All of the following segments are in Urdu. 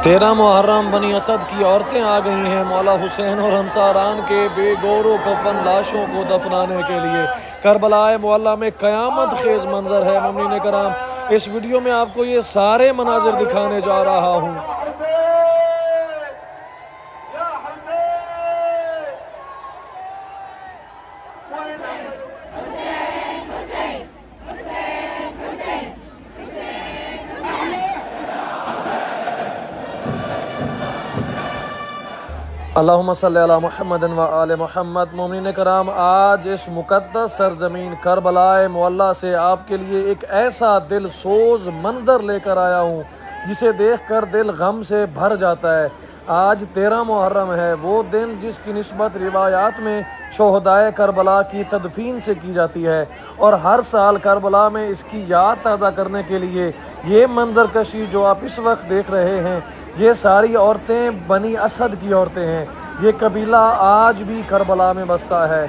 13 محرم بنی اسد کی عورتیں آ گئی ہیں مولا حسین اور انصاران کے بے گور و کفن لاشوں کو دفنانے کے لیے۔ کربلا معلیٰ میں قیامت خیز منظر ہے مومنین کرام۔ اس ویڈیو میں آپ کو یہ سارے مناظر دکھانے جا رہا ہوں۔ اللہم صلی علی محمد و آل محمد۔ مومنین کرام، آج اس مقدس سرزمین کربلا معلیٰ سے آپ کے لیے ایک ایسا دل سوز منظر لے کر آیا ہوں جسے دیکھ کر دل غم سے بھر جاتا ہے۔ آج 13 محرم ہے، وہ دن جس کی نسبت روایات میں شہدائے کربلا کی تدفین سے کی جاتی ہے، اور ہر سال کربلا میں اس کی یاد تازہ کرنے کے لیے یہ منظر کشی جو آپ اس وقت دیکھ رہے ہیں، یہ ساری عورتیں بنی اسد کی عورتیں ہیں۔ یہ قبیلہ آج بھی کربلا میں بستا ہے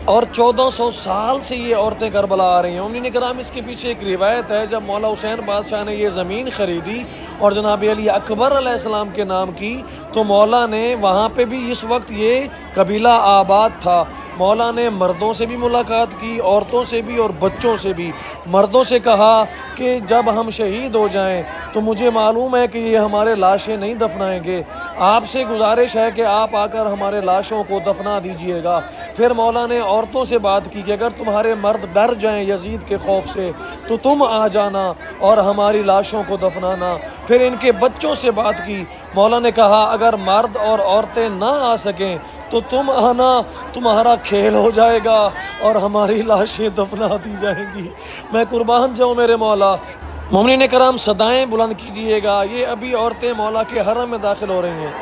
اور 1400 سال سے یہ عورتیں کربلا آ رہی ہیں۔ مومنین کرام، اس کے پیچھے ایک روایت ہے، جب مولا حسین بادشاہ نے یہ زمین خریدی اور جناب علی اکبر علیہ السلام کے نام کی، تو مولا نے وہاں پہ بھی اس وقت یہ قبیلہ آباد تھا۔ مولا نے مردوں سے بھی ملاقات کی، عورتوں سے بھی اور بچوں سے بھی۔ مردوں سے کہا کہ جب ہم شہید ہو جائیں تو مجھے معلوم ہے کہ یہ ہمارے لاشیں نہیں دفنائیں گے، آپ سے گزارش ہے کہ آپ آ کر ہمارے لاشوں کو دفنا دیجئے گا۔ پھر مولا نے عورتوں سے بات کی کہ اگر تمہارے مرد ڈر جائیں یزید کے خوف سے تو تم آ جانا اور ہماری لاشوں کو دفنانا۔ پھر ان کے بچوں سے بات کی، مولا نے کہا اگر مرد اور عورتیں نہ آ سکیں تو تم آنا، تمہارا کھیل ہو جائے گا اور ہماری لاشیں دفنا دی جائیں گی۔ میں قربان جاؤں میرے مولا۔ مومنین کرام، صدائیں بلند کیجئے گا، یہ ابھی عورتیں مولا کے حرم میں داخل ہو رہی ہیں۔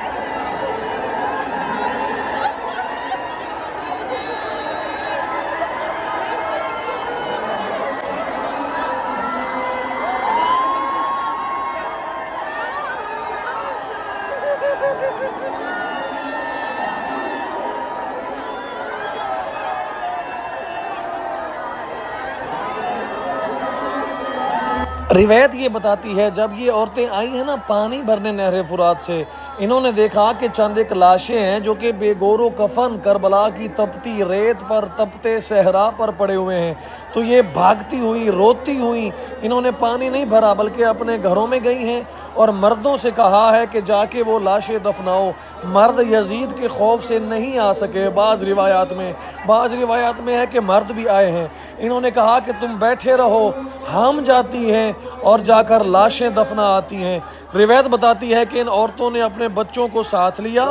روایت یہ بتاتی ہے جب یہ عورتیں آئی ہیں نا پانی بھرنے نہر فرات سے، انہوں نے دیکھا کہ چند ایک لاشیں ہیں جو کہ بے گور و کفن کربلا کی تپتی ریت پر، تپتے صحرا پر پڑے ہوئے ہیں۔ تو یہ بھاگتی ہوئی، روتی ہوئی، انہوں نے پانی نہیں بھرا بلکہ اپنے گھروں میں گئی ہیں اور مردوں سے کہا ہے کہ جا کے وہ لاشیں دفناؤ۔ مرد یزید کے خوف سے نہیں آ سکے، بعض روایات میں ہے کہ مرد بھی آئے ہیں۔ انہوں نے کہا کہ تم بیٹھے رہو، ہم جاتی ہیں اور جا کر لاشیں دفنا آتی ہیں۔ روایت بتاتی ہے کہ ان عورتوں نے اپنے بچوں کو ساتھ لیا،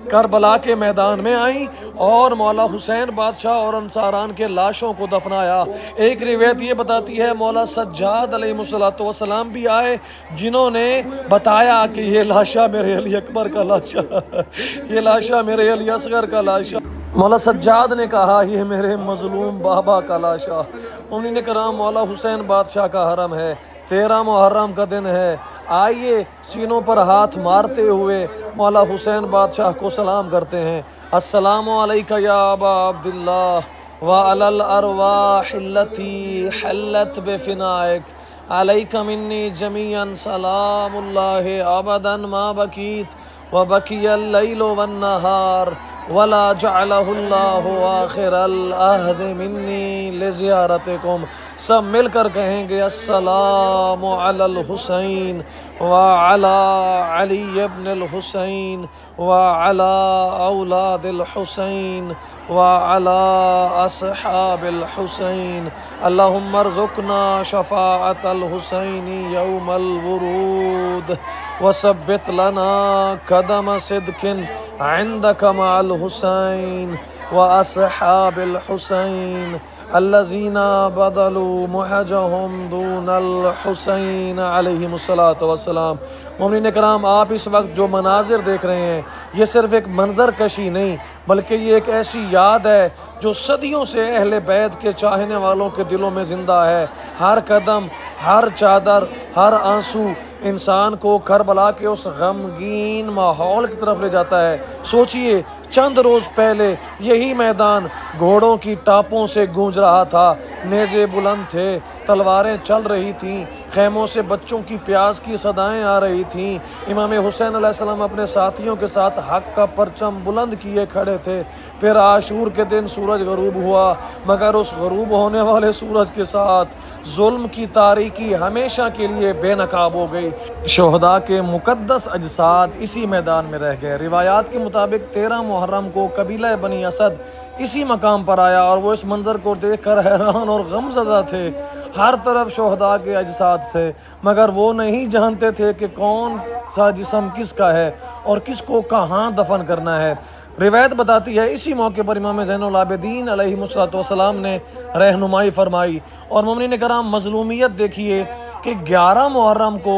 کربلا کے میدان میں آئیں اور مولا حسین بادشاہ اور انصاران کے لاشوں کو دفنایا۔ ایک روایت یہ بتاتی ہے مولا سجاد علیہ السلام بھی آئے، جنہوں نے بتایا کہ یہ لاشا میرے علی اکبر کا لاشا، یہ لاشا میرے علی اصغر کا لاشا۔ مولا سجاد نے کہا یہ میرے مظلوم بابا کا لاشا۔ مومنین کرام، مولا حسین بادشاہ کا حرم ہے، 13 محرم کا دن ہے۔ آئیے سینوں پر ہاتھ مارتے ہوئے مولا حسین بادشاہ کو سلام کرتے ہیں۔ السلام علیکہ یا ابا عبداللہ وعلی الارواح التی حلت بفنائک، علیک منی جمیعا سلام اللہ ابدا ما بکیت وبکی اللیل والنہار ولا جعلہ اللہ آخر العہد منی لزیارتکم۔ سب مل کر کہیں گے السلام علی الحسین وعلی علی ابن الحسین وعلی اولاد الحسین وعلی اصحاب الحسین، اللہم ارزقنا شفاعت الحسین یوم الورود وثبت لنا قدم صدق عندک مع الحسین واصحاب الحسین الذین بذلوا مہجہم دون الحسین علیہم السلام۔ مومنین کرام، آپ اس وقت جو مناظر دیکھ رہے ہیں یہ صرف ایک منظر کشی نہیں بلکہ یہ ایک ایسی یاد ہے جو صدیوں سے اہل بیت کے چاہنے والوں کے دلوں میں زندہ ہے۔ ہر قدم، ہر چادر، ہر آنسو انسان کو کربلا کے اس غمگین ماحول کی طرف لے جاتا ہے۔ سوچئے چند روز پہلے یہی میدان گھوڑوں کی ٹاپوں سے گونج رہا تھا، نیزے بلند تھے، تلواریں چل رہی تھیں، خیموں سے بچوں کی پیاس کی صدائیں آ رہی تھیں۔ امام حسین علیہ السلام اپنے ساتھیوں کے ساتھ حق کا پرچم بلند کیے کھڑے تھے۔ پھر عاشور کے دن سورج غروب ہوا، مگر اس غروب ہونے والے سورج کے ساتھ ظلم کی تاریکی ہمیشہ کے لیے بے نقاب ہو گئی۔ شہداء کے مقدس اجساد اسی میدان میں رہ گئے۔ روایات کے مطابق 13 محرم کو قبیلہ بنی اسد اسی مقام پر آیا اور وہ اس منظر کو دیکھ کر حیران اور غم زدہ تھے۔ ہر طرف شہداء کے اجساد تھے، مگر وہ نہیں جانتے تھے کہ کون سا جسم کس کا ہے اور کس کو کہاں دفن کرنا ہے۔ روایت بتاتی ہے اسی موقع پر امام زین العابدین علیہ السلام نے رہنمائی فرمائی۔ اور مومنین کرام مظلومیت دیکھیے کہ 11 محرم کو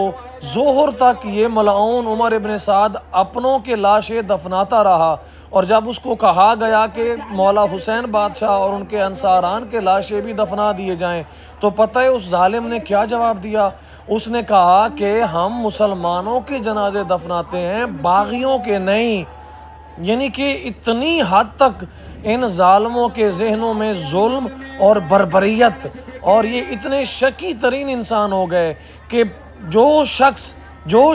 ظہر تک یہ ملعون عمر ابن سعد اپنوں کے لاشیں دفناتا رہا، اور جب اس کو کہا گیا کہ مولا حسین بادشاہ اور ان کے انصاران کے لاشیں بھی دفنا دیے جائیں تو پتہ ہے اس ظالم نے کیا جواب دیا؟ اس نے کہا کہ ہم مسلمانوں کے جنازے دفناتے ہیں، باغیوں کے نہیں۔ یعنی کہ اتنی حد تک ان ظالموں کے ذہنوں میں ظلم اور بربریت، اور یہ اتنے شکی ترین انسان ہو گئے کہ جو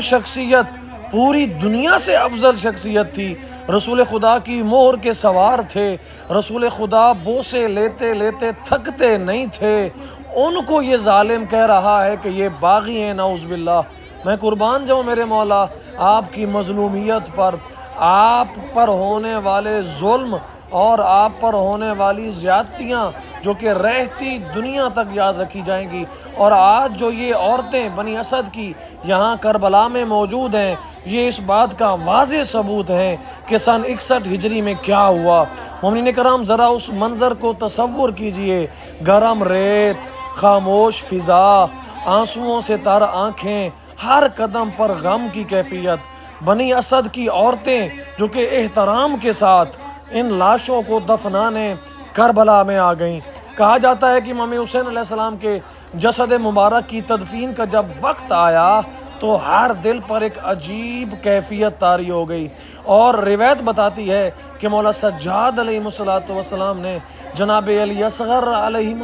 شخصیت پوری دنیا سے افضل شخصیت تھی، رسول خدا کی مہر کے سوار تھے، رسول خدا بوسے لیتے لیتے تھکتے نہیں تھے، ان کو یہ ظالم کہہ رہا ہے کہ یہ باغی ہیں، نعوذ باللہ۔ میں قربان جاؤں میرے مولا آپ کی مظلومیت پر، آپ پر ہونے والے ظلم اور آپ پر ہونے والی زیادتیاں جو کہ رہتی دنیا تک یاد رکھی جائیں گی۔ اور آج جو یہ عورتیں بنی اسد کی یہاں کربلا میں موجود ہیں، یہ اس بات کا واضح ثبوت ہے کہ سن 61 ہجری میں کیا ہوا۔ مومنین کرام ذرا اس منظر کو تصور کیجئے، گرم ریت، خاموش فضا، آنسوؤں سے تر آنکھیں، ہر قدم پر غم کی کیفیت۔ بنی اسد کی عورتیں جو کہ احترام کے ساتھ ان لاشوں کو دفنانے کربلا میں آ گئیں۔ کہا جاتا ہے کہ امام حسین علیہ السلام کے جسد مبارک کی تدفین کا جب وقت آیا تو ہر دل پر ایک عجیب کیفیت طاری ہو گئی، اور روایت بتاتی ہے کہ مولا سجاد علیہ السلام نے جناب علی اصغر علیہ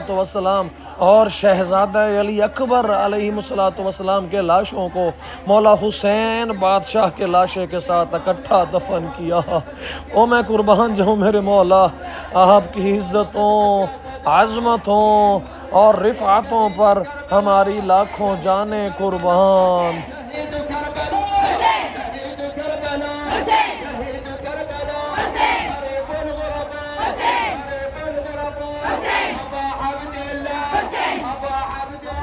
السلام اور شہزادہ علی اکبر علیہ السلام کے لاشوں کو مولا حسین بادشاہ کے لاشے کے ساتھ اکٹھا دفن کیا۔ او میں قربان جاؤں میرے مولا آپ کی عزتوں، عظمتوں اور رفعتوں پر ہماری لاکھوں جانیں قربان۔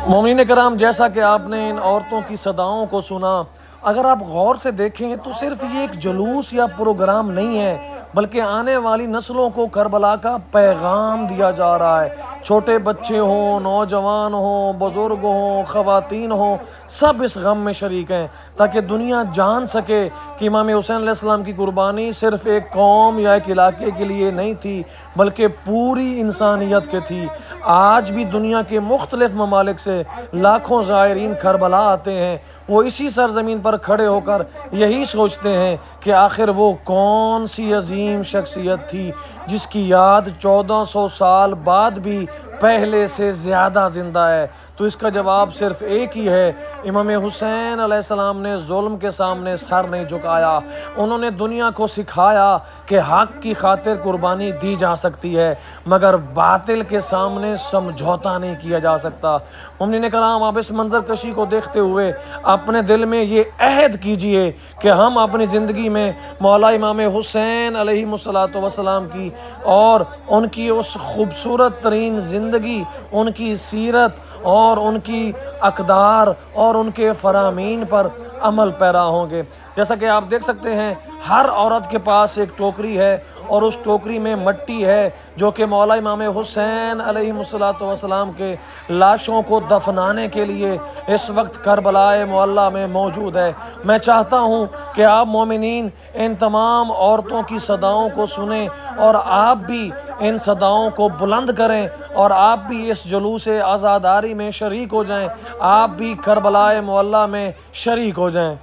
مومنین کرام جیسا کہ آپ نے ان عورتوں کی صداؤں کو سنا، اگر آپ غور سے دیکھیں تو صرف یہ ایک جلوس یا پروگرام نہیں ہے، بلکہ آنے والی نسلوں کو کربلا کا پیغام دیا جا رہا ہے۔ چھوٹے بچے ہوں، نوجوان ہوں، بزرگ ہوں، خواتین ہوں، سب اس غم میں شریک ہیں، تاکہ دنیا جان سکے کہ امام حسین علیہ السلام کی قربانی صرف ایک قوم یا ایک علاقے کے لیے نہیں تھی، بلکہ پوری انسانیت کے تھی۔ آج بھی دنیا کے مختلف ممالک سے لاکھوں زائرین کربلا آتے ہیں، وہ اسی سرزمین پر کھڑے ہو کر یہی سوچتے ہیں کہ آخر وہ کون سی عظیم شخصیت تھی جس کی یاد 1400 سال بعد بھی پہلے سے زیادہ زندہ ہے۔ تو اس کا جواب صرف ایک ہی ہے، امام حسین علیہ السلام نے ظلم کے سامنے سر نہیں جھکایا۔ انہوں نے دنیا کو سکھایا کہ حق کی خاطر قربانی دی جا سکتی ہے، مگر باطل کے سامنے سمجھوتا نہیں کیا جا سکتا۔ مومنین کرام آپ اس منظر کشی کو دیکھتے ہوئے اپنے دل میں یہ عہد کیجئے کہ ہم اپنی زندگی میں مولا امام حسین علیہ السلام کی اور ان کی اس خوبصورت ترین زندگی، ان کی سیرت اور ان کی اقدار اور ان کے فرامین پر عمل پیرا ہوں گے۔ جیسا کہ آپ دیکھ سکتے ہیں ہر عورت کے پاس ایک ٹوکری ہے، اور اس ٹوکری میں مٹی ہے جو کہ مولا امام حسین علیہ السلام کے لاشوں کو دفنانے کے لیے اس وقت کربلا معلیٰ میں موجود ہے۔ میں چاہتا ہوں کہ آپ مومنین ان تمام عورتوں کی صداؤں کو سنیں، اور آپ بھی ان صداؤں کو بلند کریں، اور آپ بھی اس جلوس عزاداری میں شریک ہو جائیں، آپ بھی کربلا معلیٰ میں شریک ہو جائیں۔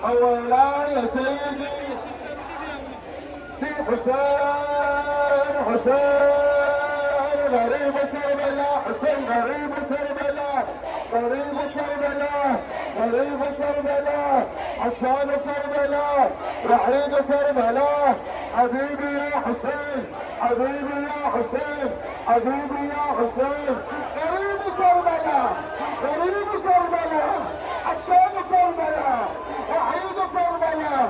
أولا يا سيدي في حسين غريب كربلاء، حسين غريب كربلاء، غريب كربلاء، غريب كربلاء، عشان كربلاء، رحيل كربلاء، حبيبي يا حسين، حبيبي يا حسين، حبيبي يا حسين، غريب كربلاء، غريب كربلاء، عشان كربلاء، رحيل كربلاء،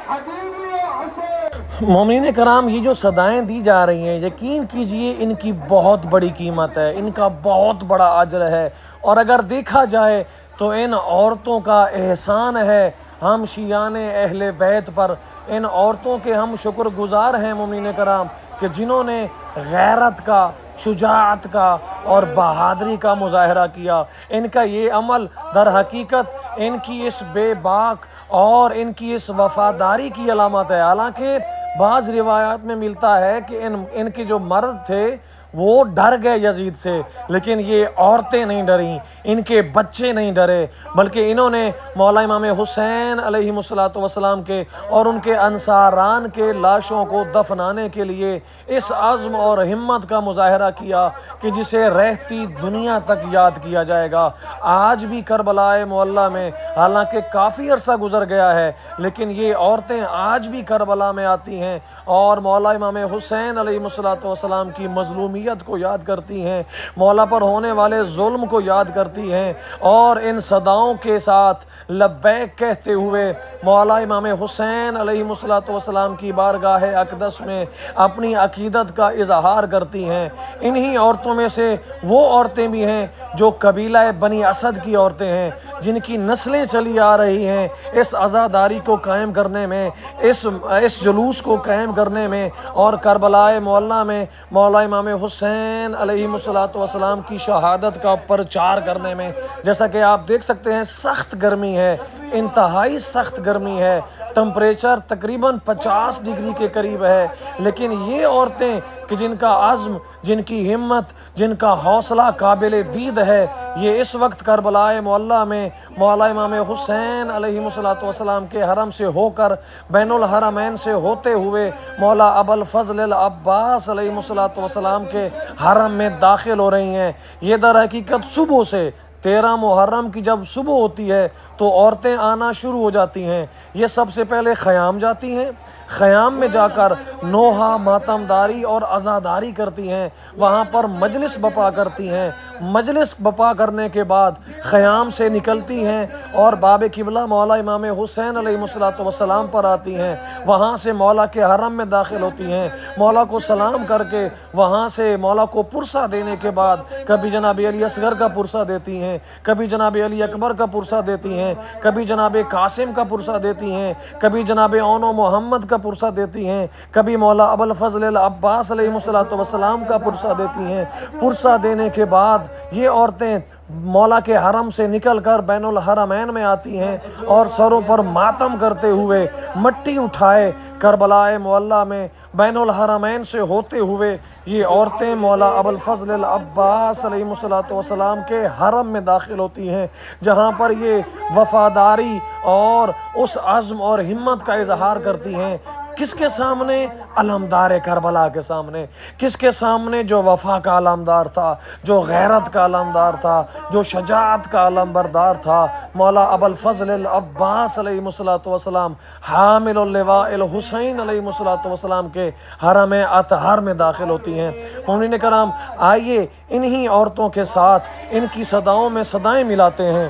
حبيبي يا حسين. مومنین کرام، یہ جو صدائیں دی جا رہی ہیں، یقین کیجئے ان کی بہت بڑی قیمت ہے، ان کا بہت بڑا اجر ہے، اور اگر دیکھا جائے تو ان عورتوں کا احسان ہے ہم شیعان اہل بیت پر. ان عورتوں کے ہم شکر گزار ہیں مومنین کرام کہ جنہوں نے غیرت کا، شجاعت کا اور بہادری کا مظاہرہ کیا. ان کا یہ عمل در حقیقت ان کی اس بے باک اور ان کی اس وفاداری کی علامت ہے. حالانکہ بعض روایات میں ملتا ہے کہ ان کے جو مرد تھے وہ ڈر گئے یزید سے، لیکن یہ عورتیں نہیں ڈریں، ان کے بچے نہیں ڈرے، بلکہ انہوں نے مولا امام حسین علیہ السلام کے اور ان کے انصاران کے لاشوں کو دفنانے کے لیے اس عزم اور ہمت کا مظاہرہ کیا کہ جسے رہتی دنیا تک یاد کیا جائے گا. آج بھی کربلا معلیٰ میں، حالانکہ کافی عرصہ گزر گیا ہے، لیکن یہ عورتیں آج بھی کربلا میں آتی ہیں اور مولا امام حسین علیہ السلام کی مظلومیت کو یاد کرتی ہیں، مولا پر ہونے والے ظلم کو یاد کرتی ہیں، اور ان صداؤں کے ساتھ لبیک کہتے ہوئے مولا امام حسین علیہ السلام کی بارگاہ اقدس میں اپنی عقیدت کا اظہار کرتی ہیں. انہی عورتوں میں سے وہ عورتیں بھی ہیں جو قبیلہ بنی اسد کی عورتیں ہیں، جن کی نسلیں چلی آ رہی ہیں اس عزاداری کو قائم کرنے میں، اس جلوس کو قائم کرنے میں، اور کربلا معلیٰ میں مولا امام حسین علیہ السلام کی شہادت کا پرچار کرنے میں. جیسا کہ آپ دیکھ سکتے ہیں سخت گرمی ہے، انتہائی سخت گرمی ہے، ٹمپریچر تقریباً 50 ڈگری کے قریب ہے، لیکن یہ عورتیں کہ جن کا عزم، جن کی ہمت، جن کا حوصلہ قابل دید ہے، یہ اس وقت کربلا معلیٰ میں مولا امام حسین علیہ السلام کے حرم سے ہو کر بین الحرمین سے ہوتے ہوئے مولا ابوالفضل العباس علیہ السلام کے حرم میں داخل ہو رہی ہیں. یہ در حقیقت صبح سے 13 محرم کی جب صبح ہوتی ہے تو عورتیں آنا شروع ہو جاتی ہیں. یہ سب سے پہلے خیام جاتی ہیں، خیام میں جا کر نوحہ، ماتمداری اور عزاداری کرتی ہیں، وہاں پر مجلس بپا کرتی ہیں. مجلس بپا کرنے کے بعد خیام سے نکلتی ہیں اور باب قبلہ مولا امام حسین علیہ السلام پر آتی ہیں، وہاں سے مولا کے حرم میں داخل ہوتی ہیں. مولا کو سلام کر کے وہاں سے مولا کو پرسہ دینے کے بعد کبھی جناب علی اصغر کا پرسہ دیتی ہیں، کبھی جناب علی اکبر کا پرسہ دیتی ہیں، کبھی جناب قاسم کا پرسہ دیتی ہیں، کبھی جناب اون و محمد کا پرسہ دیتی ہیں، کبھی مولا ابوالفضل العباس علیہ السلام کا پرسہ دیتی ہیں. پرسہ دینے کے بعد یہ عورتیں مولا کے حرم سے نکل کر بین الحرمین میں آتی ہیں اور سروں پر ماتم کرتے ہوئے مٹی اٹھائے کربلا معلیٰ میں بین الحرمین سے ہوتے ہوئے یہ عورتیں مولا ابوالفضل العباس علیہ السلام کے حرم میں داخل ہوتی ہیں، جہاں پر یہ وفاداری اور اس عزم اور ہمت کا اظہار کرتی ہیں. کس کے سامنے؟ علمدار کربلا کے سامنے. کس کے سامنے؟ جو وفا کا علمدار تھا، جو غیرت کا علمدار تھا، جو شجاعت کا علمبردار تھا، مولا ابوالفضل العباس علیہ السلام حامل اللواء الحسین علیہ السلام کے حرم اطہر میں داخل ہوتی ہیں. مومنین کرام، آئیے انہی عورتوں کے ساتھ ان کی صداؤں میں صدائیں ملاتے ہیں.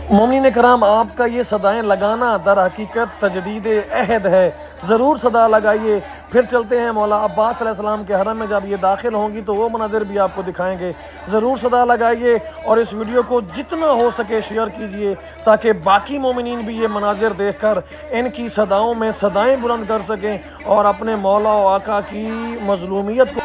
مومنین کرام، آپ کا یہ صدائیں لگانا در حقیقت تجدید عہد ہے. ضرور صدا لگائیے. پھر چلتے ہیں مولا عباس علیہ السلام کے حرم میں. جب یہ داخل ہوں گی تو وہ مناظر بھی آپ کو دکھائیں گے. ضرور صدا لگائیے اور اس ویڈیو کو جتنا ہو سکے شیئر کیجئے تاکہ باقی مومنین بھی یہ مناظر دیکھ کر ان کی صداؤں میں صدائیں بلند کر سکیں اور اپنے مولا و آقا کی مظلومیت کو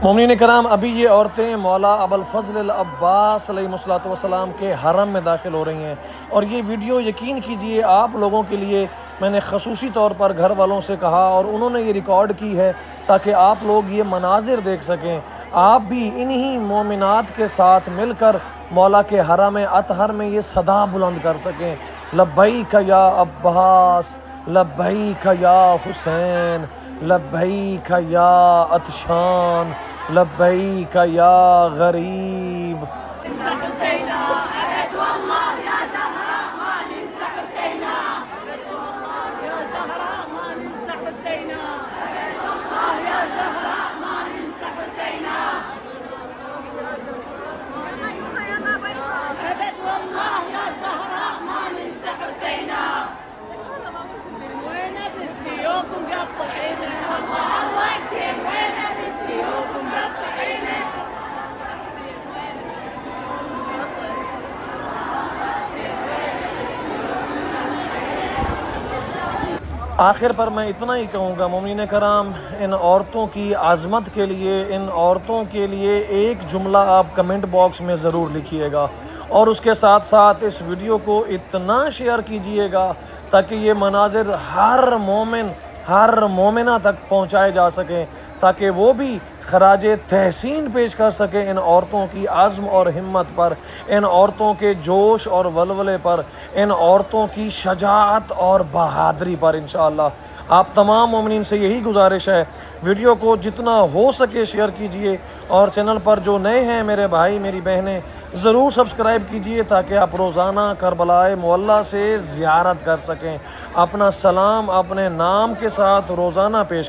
مومنین کرام، ابھی یہ عورتیں مولا ابوالفضل العباس علیہ الصلوۃ والسلام کے حرم میں داخل ہو رہی ہیں، اور یہ ویڈیو یقین کیجئے آپ لوگوں کے لیے میں نے خصوصی طور پر گھر والوں سے کہا اور انہوں نے یہ ریکارڈ کی ہے تاکہ آپ لوگ یہ مناظر دیکھ سکیں، آپ بھی انہی مومنات کے ساتھ مل کر مولا کے حرم اطہر میں یہ صدا بلند کر سکیں، لبیک یا عباس، لبیک یا حسین، لبیک یا عطشان، لبیک یا غریب۔ آخر پر میں اتنا ہی کہوں گا مومنین کرام، ان عورتوں کی عظمت کے لیے، ان عورتوں کے لیے ایک جملہ آپ کمنٹ باکس میں ضرور لکھیے گا، اور اس کے ساتھ ساتھ اس ویڈیو کو اتنا شیئر کیجئے گا تاکہ یہ مناظر ہر مومن، ہر مومنہ تک پہنچائے جا سکیں، تاکہ وہ بھی خراج تحسین پیش کر سکیں ان عورتوں کی عزم اور ہمت پر، ان عورتوں کے جوش اور ولولے پر، ان عورتوں کی شجاعت اور بہادری پر انشاءاللہ۔ آپ تمام مومنین سے یہی گزارش ہے، ویڈیو کو جتنا ہو سکے شیئر کیجئے، اور چینل پر جو نئے ہیں میرے بھائی میری بہنیں ضرور سبسکرائب کیجئے تاکہ آپ روزانہ کربلا معلیٰ سے زیارت کر سکیں، اپنا سلام اپنے نام کے ساتھ روزانہ پیش